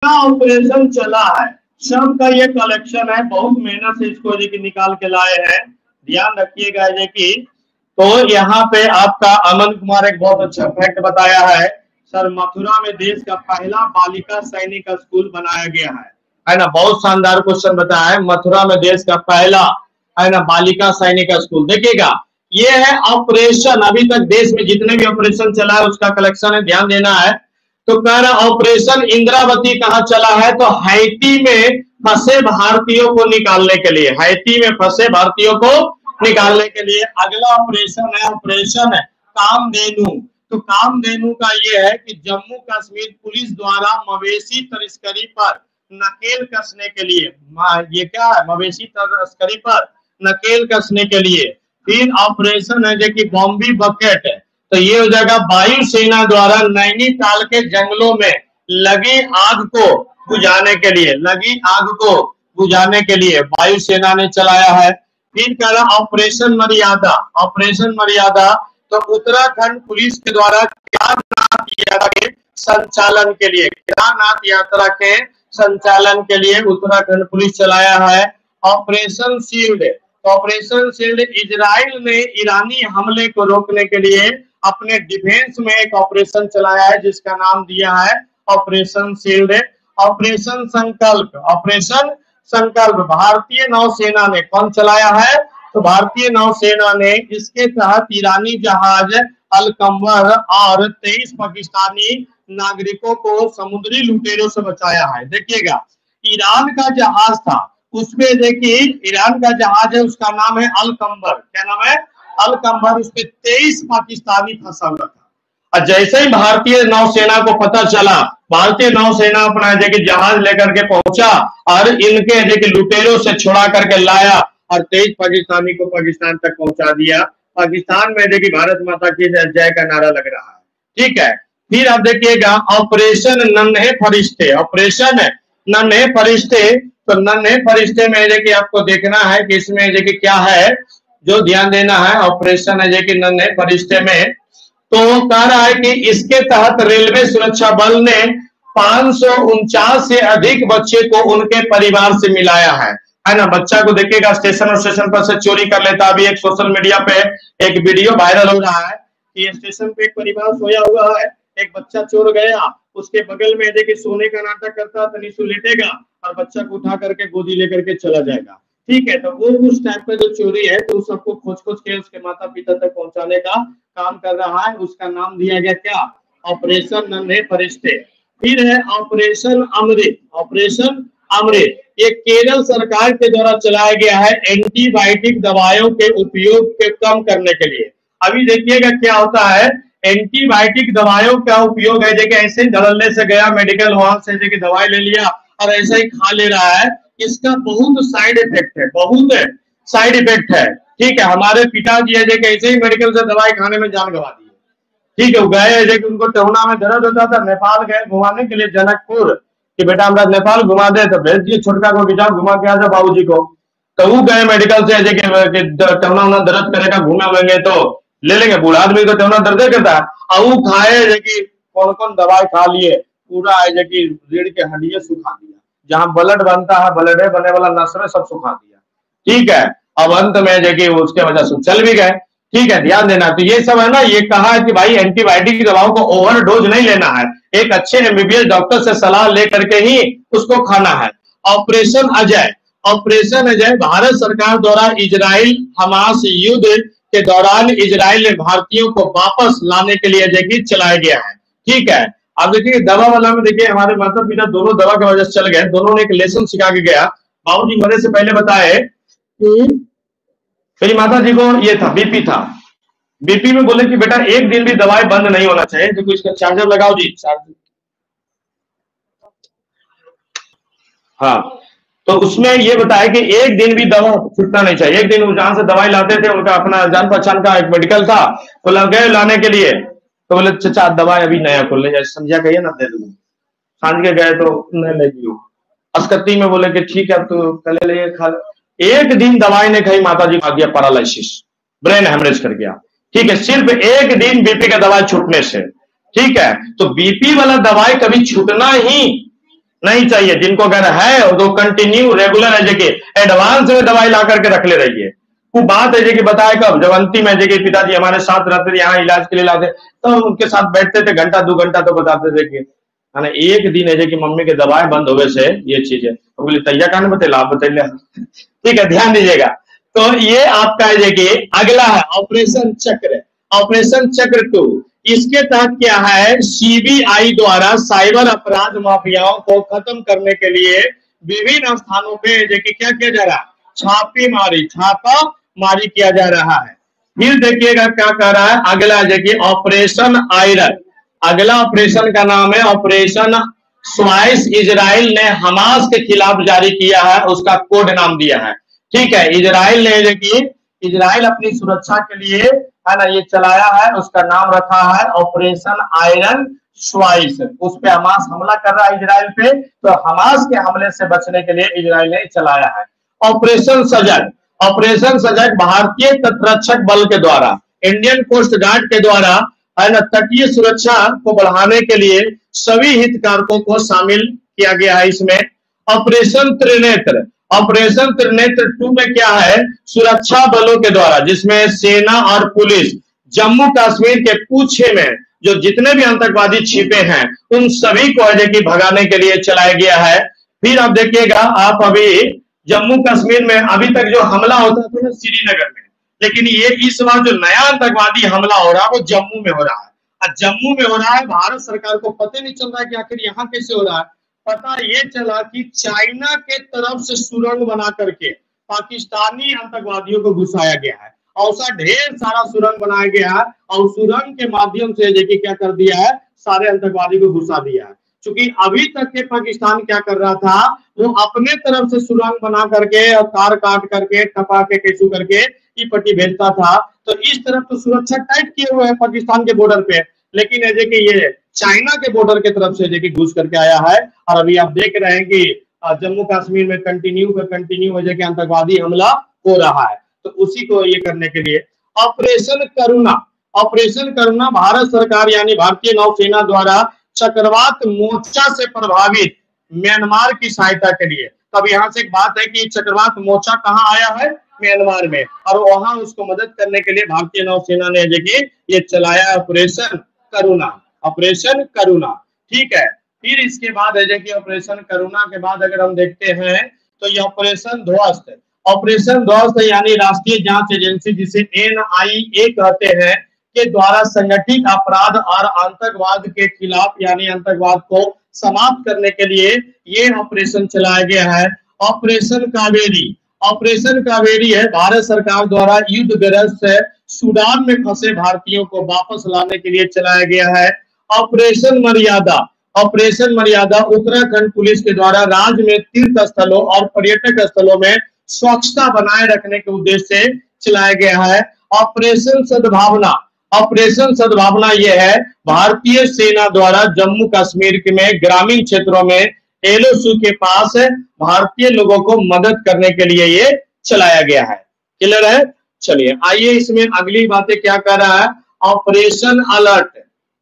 Operation चला है, सब का ये कलेक्शन है, बहुत मेहनत से इसको निकाल के लाए हैं। ध्यान रखिएगा कि तो यहाँ पे आपका अमन कुमार एक बहुत अच्छा फैक्ट बताया है सर, मथुरा में देश का पहला बालिका सैनिक स्कूल बनाया गया है ना। बहुत शानदार क्वेश्चन बताया है, मथुरा में देश का पहला है ना बालिका सैनिक स्कूल। देखिएगा ये है ऑपरेशन, अभी तक देश में जितने भी ऑपरेशन चला है उसका कलेक्शन है, ध्यान देना है। तो कह रहा ऑपरेशन इंद्रावती कहाँ चला है, तो हैती में फंसे भारतीयों को निकालने के लिए, हैती में फंसे भारतीयों को निकालने के लिए। अगला ऑपरेशन है ऑपरेशन कामधेनु। तो कामधेनु का ये है कि जम्मू कश्मीर पुलिस द्वारा मवेशी तस्करी पर नकेल कसने के लिए, ये क्या है मवेशी तस्करी पर नकेल कसने के लिए। फिर ऑपरेशन है जो कि बॉम्बी बकेट है, तो ये हो जाएगा वायुसेना द्वारा नैनीताल के जंगलों में लगी आग को बुझाने के लिए, लगी आग को बुझाने के लिए वायुसेना ने चलाया है। फिर कह रहा ऑपरेशन मर्यादा, ऑपरेशन मर्यादा तो उत्तराखंड पुलिस के द्वारा केदारनाथ यात्रा के संचालन के लिए, केदारनाथ यात्रा के संचालन के लिए उत्तराखंड पुलिस चलाया है। ऑपरेशन शील्ड, तो ऑपरेशन शील्ड इजराइल ने ईरानी हमले को रोकने के लिए अपने डिफेंस में एक ऑपरेशन चलाया है जिसका नाम दिया है ऑपरेशन शील्ड। ऑपरेशन संकल्प, ऑपरेशन संकल्प भारतीय नौसेना ने कौन चलाया है, तो भारतीय नौसेना ने, इसके तहत ईरानी जहाज अल-कंवर और 23 पाकिस्तानी नागरिकों को समुद्री लुटेरों से बचाया है। देखिएगा ईरान का जहाज था, उसमें देखिए ईरान का जहाज है, उसका नाम है अल-कंवर। क्या नाम है, अल-कंवर। उसपे 23 पाकिस्तानी फंसा हुआ था। और जैसे ही भारतीय नौसेना को पता चला, भारतीय नौसेना अपना जहाज लेकर के पहुंचा और इनके लुटेरों से छुड़ा करके लाया और 23 पाकिस्तानी को पाकिस्तान तक पहुंचा दिया। पाकिस्तान में देखिए भारत माता की जय का नारा लग रहा है। ठीक है, फिर आप देखिएगा ऑपरेशन नन्हे फरिश्ते, ऑपरेशन नन्हे फरिश्ते। तो नन्हे फरिश्ते में देखिए आपको देखना है कि इसमें देखिए क्या है जो ध्यान देना है। ऑपरेशन है कि नन्हे फरिश्ते में तो कह रहा है कि इसके तहत रेलवे सुरक्षा बल ने 549 से अधिक बच्चे को उनके परिवार से मिलाया है ना। बच्चा को देखिएगा स्टेशन और स्टेशन पर से चोरी कर लेता। अभी एक सोशल मीडिया पे एक वीडियो वायरल हो रहा है कि स्टेशन पे एक परिवार सोया हुआ है, एक बच्चा चोर गया, उसके बगल में देखिए सोने का नाटक करता तो नीचे लेटेगा और बच्चा को उठा करके गोदी लेकर के चला जाएगा। ठीक है, तो वो उस टाइप का जो चोरी है तो सबको खोज खोज के उसके माता पिता तक पहुंचाने का काम कर रहा है। उसका नाम दिया गया क्या, ऑपरेशन नन्हे फरिश्ते। फिर है ऑपरेशन अमृत, ऑपरेशन अमृत ये केरल सरकार के द्वारा चलाया गया है एंटीबायोटिक दवाइयों के उपयोग के कम करने के लिए। अभी देखिएगा क्या होता है, एंटीबायोटिक दवाइयों का उपयोग है देखिए ऐसे ही धड़ल्ले से गया मेडिकल वहां से देखिए दवाई ले लिया और ऐसा ही खा ले रहा है। इसका बहुत साइड इफेक्ट है, बहुत साइड इफेक्ट है। ठीक है, हमारे पिताजी है देखिए ऐसे ही मेडिकल से दवाई खाने में जान गंवा दी। ठीक है, गए देखिए उनको टहुना में दर्द होता था, नेपाल गए घुमाने के लिए जनकपुर कि बेटा हमरा नेपाल घुमा दे, तो भेज दिए छोटका को कि जाओ घुमा के आ जाओ बाबूजी को। तो वो गए मेडिकल से टहुना उना दर्द करेगा घूमेंगे तो ले लेंगे, बूढ़ा आदमी को टहुना दर्द करता है और वो खाए देखिए कौन कौन दवाई खा लिए, पूरा है कि रीढ़ के हड्डियां सुखा दिया, जहां ब्लड बनता है ब्लड बने वाला नस में सब सुखा दिया। ठीक है, अब अंत में देखिए उसके वजह से चल भी गए। ठीक है, ध्यान देना। तो ये सब है ना, ये कहा है कि भाई एंटीबायोटिक की दवाओं को ओवरडोज नहीं लेना है, एक अच्छे एमबीबीएस डॉक्टर से सलाह लेकर के ही उसको खाना है। ऑपरेशन अजय, ऑपरेशन अजय भारत सरकार द्वारा इजराइल हमास युद्ध के दौरान इजराइल ने भारतीयों को वापस लाने के लिए देखिए चलाया गया है। ठीक है, अब देखिए दवा वाला में देखिए हमारे माता पिता दोनों दवा की वजह से चल गए, दोनों ने एक लेसन सिखा के गया। बाबूजी मरने से पहले बताए कि मेरी माता जी को ये था बीपी था, बीपी में बोले कि बेटा एक दिन भी दवाई बंद नहीं होना चाहिए, देखो इसका चार्जर लगाओ जी, चार्जर। हाँ, तो उसमें ये बताया कि एक दिन भी दवा छूटना नहीं चाहिए। एक दिन वो जहां से दवाई लाते थे उनका अपना जान पहचान का एक मेडिकल था, वो लग गए लाने के लिए, तो बोले चाचा दवाई अभी नया खोल ले, समझा कहिए ना दे दूंगा। सांझ के गए तो नहीं ले लियो, अस्कती में बोले कि ठीक है तो कल ले खा। एक दिन दवाई ने खाई, माता जी को दिया पैरालिसिस, ब्रेन हेमरेज कर गया। ठीक है, सिर्फ एक दिन बीपी का दवाई छूटने से। ठीक है, तो बीपी वाला दवाई कभी छूटना ही नहीं चाहिए। जिनको अगर है तो कंटिन्यू रेगुलर है कि एडवांस में दवाई ला करके रख ले रही है। वो बात है कि बताए कब जवंती में कि पिताजी हमारे साथ रहते थे, यहाँ इलाज के लिए लाते तो उनके साथ बैठते थे, घंटा 2 घंटा तो बताते थे कि है ना एक दिन है कि मम्मी के दवाई बंद हो गए से ये चीज है। तो बोले तैया का बते लाभ बतैले। ठीक है, ध्यान दीजिएगा। तो ये आपका है कि अगला है ऑपरेशन चक्र। ऑपरेशन चक्र 2, इसके तहत क्या है, सीबीआई द्वारा साइबर अपराध माफियाओं को खत्म करने के लिए विभिन्न स्थानों पे देखिए क्या किया जा रहा है, छापामारी किया जा रहा है। फिर देखिएगा क्या कर रहा है अगला, देखिए ऑपरेशन आयरन। अगला ऑपरेशन का नाम है ऑपरेशन स्वाइस। इजराइल ने हमास के खिलाफ जारी किया है, उसका कोड नाम दिया है। ठीक है, इजराइल ने देखिए इजराइल अपनी सुरक्षा के लिए है ना ये चलाया है, उसका नाम रखा है ऑपरेशन आयरन स्वाइस। उस पे हमास हमला कर रहा है इजराइल पे, तो हमास के हमले से बचने के लिए इजराइल ने चलाया है। ऑपरेशन सजग। ऑपरेशन सजग भारतीय तटरक्षक बल के द्वारा, इंडियन कोस्ट गार्ड के द्वारा है ना तटीय सुरक्षा को बढ़ाने के लिए सभी हितधारकों को शामिल किया गया है इसमें। ऑपरेशन त्रिनेत्र। ऑपरेशन त्रिनेत्र 2 में क्या है, सुरक्षा बलों के द्वारा जिसमें सेना और पुलिस जम्मू कश्मीर के पूछे में जो जितने भी आतंकवादी छिपे हैं उन सभी को कि भगाने के लिए चलाया गया है। फिर आप देखिएगा, आप अभी जम्मू कश्मीर में अभी तक जो हमला होता था ना श्रीनगर में, लेकिन ये इस बार जो नया आतंकवादी हमला हो रहा है वो जम्मू में हो रहा है। और जम्मू में हो रहा है, भारत सरकार को पता नहीं चल रहा है कि आखिर यहाँ कैसे हो रहा है। पता ये चला कि चाइना के तरफ से सुरंग बना करके पाकिस्तानी आतंकवादियों को घुसाया गया है, और ऐसा ढेर सारा सुरंग बनाया गया है, और सुरंग के माध्यम से देखिए क्या कर दिया है, सारे आतंकवादी को घुसा दिया है। क्योंकि अभी तक के पाकिस्तान क्या कर रहा था, वो अपने तरफ से सुरंग बना करके और तार काट करके टपा के केसू करके ई पट्टी भेजता था। तो इस तरफ तो सुरक्षा टाइट किए हुए है पाकिस्तान के बॉर्डर पे, लेकिन ये चाइना के बॉर्डर के तरफ से देखिए घुस करके आया है। और अभी आप देख रहे हैं कि जम्मू कश्मीर में कंटिन्यू वजह के आतंकवादी हमला हो रहा है। तो उसी को ये करने के लिए ऑपरेशन करुणा। ऑपरेशन करुणा भारत सरकार यानी भारतीय नौसेना द्वारा चक्रवात मोर्चा से प्रभावित म्यांमार की सहायता के लिए। तब यहाँ से एक बात है कि चक्रवात मोर्चा कहाँ आया है, म्यांमार में, और वहां उसको मदद करने के लिए भारतीय नौसेना ने देखिए ये चलाया ऑपरेशन करुणा। ऑपरेशन करुणा, ठीक है। फिर इसके बाद है देखिए ऑपरेशन करुणा के बाद अगर हम देखते हैं तो ये ऑपरेशन ध्वस्त। ऑपरेशन ध्वस्त यानी राष्ट्रीय जांच एजेंसी जिसे NIA कहते हैं के द्वारा संगठित अपराध और आतंकवाद के खिलाफ यानी आतंकवाद को समाप्त करने के लिए ये ऑपरेशन चलाया गया है। ऑपरेशन कावेरी। ऑपरेशन कावेरी है भारत सरकार द्वारा युद्धग्रस्त से सूडान में फंसे भारतीयों को वापस लाने के लिए चलाया गया है। ऑपरेशन मर्यादा। ऑपरेशन मर्यादा उत्तराखंड पुलिस के द्वारा राज्य में तीर्थ स्थलों और पर्यटक स्थलों में स्वच्छता बनाए रखने के उद्देश्य से चलाया गया है। ऑपरेशन सद्भावना। ऑपरेशन सद्भावना यह है भारतीय सेना द्वारा जम्मू कश्मीर में ग्रामीण क्षेत्रों में एलओसी के पास भारतीय लोगों को मदद करने के लिए ये चलाया गया है। क्लियर है? चलिए आइए इसमें अगली बातें क्या कर रहा है, ऑपरेशन अलर्ट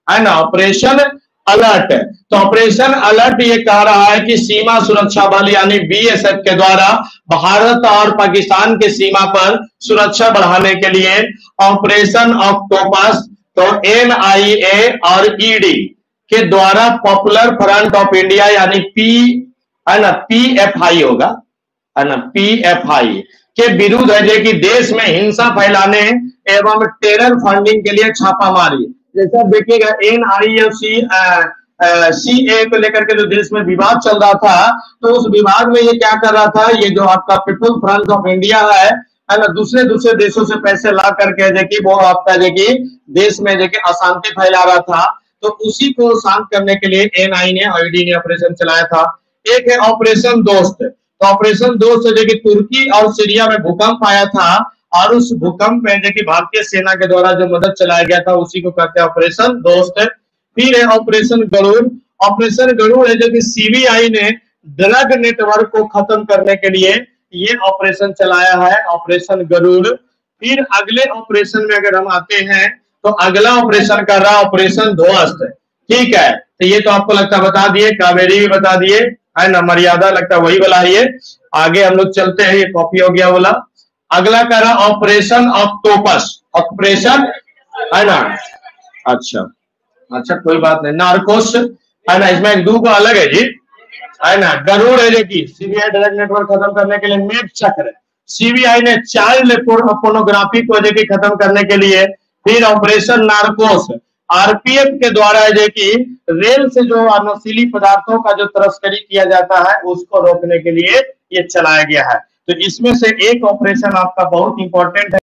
है ना। ऑपरेशन अलर्ट, तो ऑपरेशन अलर्ट ये कह रहा है कि सीमा सुरक्षा बल यानी BSF के द्वारा भारत और पाकिस्तान के सीमा पर सुरक्षा बढ़ाने के लिए ऑपरेशन ऑक्टोपस, तो NIA और ED के द्वारा पॉपुलर फ्रंट ऑफ इंडिया यानी PFI होगा है ना, PFI के विरुद्ध है कि देश में हिंसा फैलाने एवं टेरर फंडिंग के लिए छापामारी। जैसा देखिएगा NIA को लेकर के जो देश में विवाद चल रहा था, तो उस विवाद में ये क्या कर रहा था, ये जो आपका पीपुल फ्रंट ऑफ इंडिया है ना, दूसरे देशों से पैसे ला करके देखिए वो आपका देखिए देश में देखिए अशांति फैला रहा था। तो उसी को शांत करने के लिए NIA ने और ED ने ऑपरेशन चलाया था। एक है ऑपरेशन दोस्त। तो ऑपरेशन दोस्त देखिए तुर्की और सीरिया में भूकंप आया था, और उस भूकंप में देखिए भारतीय सेना के द्वारा जो मदद चलाया गया था उसी को कहते हैं ऑपरेशन दोस्त। फिर है ऑपरेशन गरुड़। ऑपरेशन गरुड़ है जो कि CBI ने ड्रग नेटवर्क को खत्म करने के लिए ये ऑपरेशन चलाया है, ऑपरेशन गरुड़। फिर अगले ऑपरेशन में अगर हम आते हैं तो अगला ऑपरेशन कर रहा ऑपरेशन ध्वस्त। ठीक है, तो ये तो आपको लगता बता दिए, कावेरी भी बता दिए है ना, मर्यादा लगता है वही वाला है ये। आगे हम लोग चलते हैं, ये कॉपी हो गया बोला। अगला कह रहा ऑपरेशन ऑक्टोपस, ऑपरेशन है ना, अच्छा अच्छा कोई बात नहीं। नार्कोस है ना, इसमें एक दो को अलग है जी, है ना। गरुड़ है देखिए, सीबीआई ड्रग नेटवर्क खत्म करने के लिए मेघ चक्र, सीबीआई ने चाइल्ड पोर्नोग्राफी को देखिए खत्म करने के लिए। फिर ऑपरेशन नार्कोस, आरपीएफ के द्वारा है कि रेल से जो नशीली पदार्थों का जो तस्करी किया जाता है उसको रोकने के लिए ये चलाया गया है। तो इसमें से एक ऑपरेशन आपका बहुत इंपॉर्टेंट है।